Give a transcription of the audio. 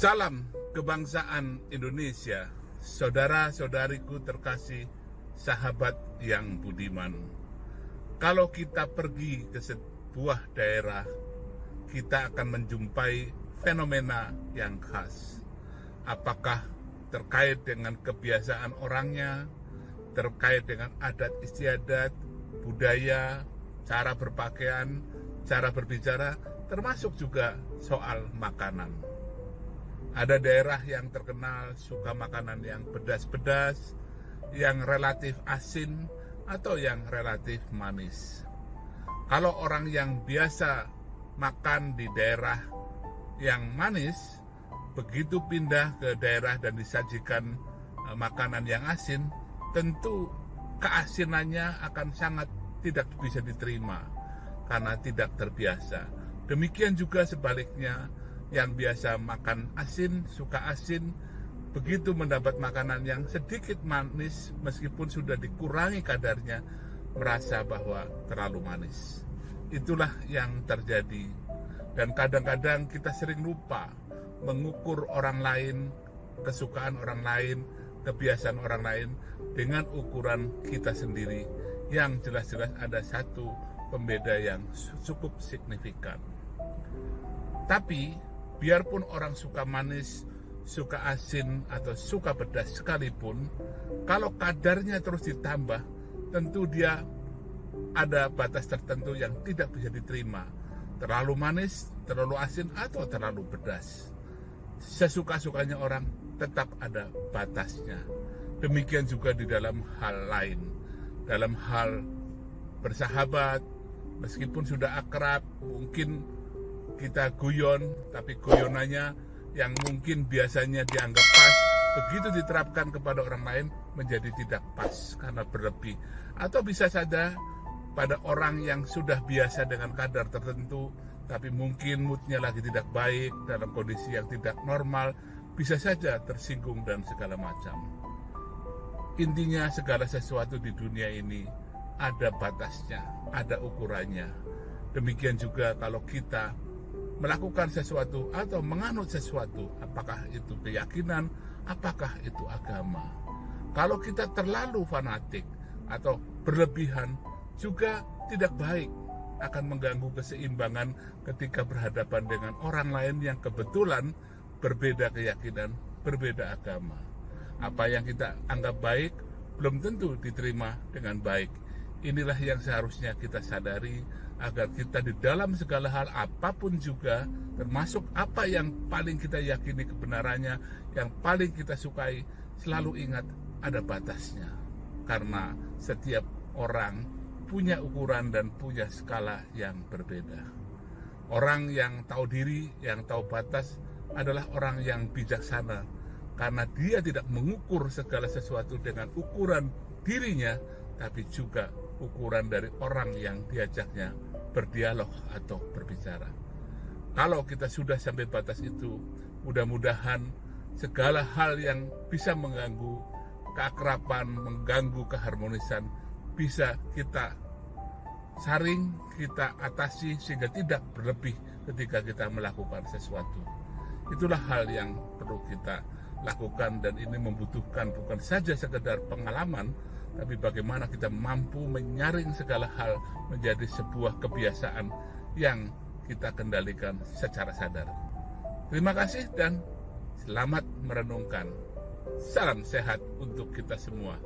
Salam kebangsaan Indonesia, saudara-saudariku terkasih, sahabat yang budiman. Kalau kita pergi ke sebuah daerah, kita akan menjumpai fenomena yang khas. Apakah terkait dengan kebiasaan orangnya, terkait dengan adat istiadat, budaya, cara berpakaian, cara berbicara, termasuk juga soal makanan. Ada daerah yang terkenal suka makanan yang pedas-pedas, yang relatif asin, atau yang relatif manis. Kalau orang yang biasa makan di daerah yang manis, begitu pindah ke daerah dan disajikan makanan yang asin, tentu keasinannya akan sangat tidak bisa diterima karena tidak terbiasa. Demikian juga sebaliknya, yang biasa makan asin, suka asin, begitu mendapat makanan yang sedikit manis, meskipun sudah dikurangi kadarnya, merasa bahwa terlalu manis. Itulah yang terjadi. Dan kadang-kadang kita sering lupa mengukur orang lain, kesukaan orang lain, kebiasaan orang lain, dengan ukuran kita sendiri, yang jelas-jelas ada satu pembeda yang cukup signifikan. Tapi biarpun orang suka manis, suka asin, atau suka pedas sekalipun, kalau kadarnya terus ditambah, tentu dia ada batas tertentu yang tidak bisa diterima. Terlalu manis, terlalu asin, atau terlalu pedas. Sesuka-sukanya orang tetap ada batasnya. Demikian juga di dalam hal lain. Dalam hal bersahabat, meskipun sudah akrab, mungkin kita guyon, tapi guyonannya yang mungkin biasanya dianggap pas, begitu diterapkan kepada orang lain menjadi tidak pas karena berlebih. Atau bisa saja pada orang yang sudah biasa dengan kadar tertentu, tapi mungkin moodnya lagi tidak baik, dalam kondisi yang tidak normal, bisa saja tersinggung dan segala macam. Intinya segala sesuatu di dunia ini ada batasnya, ada ukurannya. Demikian juga kalau kita melakukan sesuatu atau menganut sesuatu, apakah itu keyakinan, apakah itu agama. Kalau kita terlalu fanatik atau berlebihan juga tidak baik, akan mengganggu keseimbangan ketika berhadapan dengan orang lain yang kebetulan berbeda keyakinan, berbeda agama. Apa yang kita anggap baik belum tentu diterima dengan baik. Inilah yang seharusnya kita sadari, agar kita di dalam segala hal apapun juga, termasuk apa yang paling kita yakini kebenarannya, yang paling kita sukai, selalu ingat ada batasnya. Karena setiap orang punya ukuran dan punya skala yang berbeda. Orang yang tahu diri, yang tahu batas adalah orang yang bijaksana, karena dia tidak mengukur segala sesuatu dengan ukuran dirinya, tapi juga ukuran dari orang yang diajaknya berdialog atau berbicara. Kalau kita sudah sampai batas itu, mudah-mudahan segala hal yang bisa mengganggu keakraban, mengganggu keharmonisan, bisa kita saring, kita atasi sehingga tidak berlebih ketika kita melakukan sesuatu. Itulah hal yang perlu kita lakukan, dan ini membutuhkan bukan saja sekedar pengalaman, tapi bagaimana kita mampu menyaring segala hal menjadi sebuah kebiasaan yang kita kendalikan secara sadar. Terima kasih dan selamat merenungkan. Salam sehat untuk kita semua.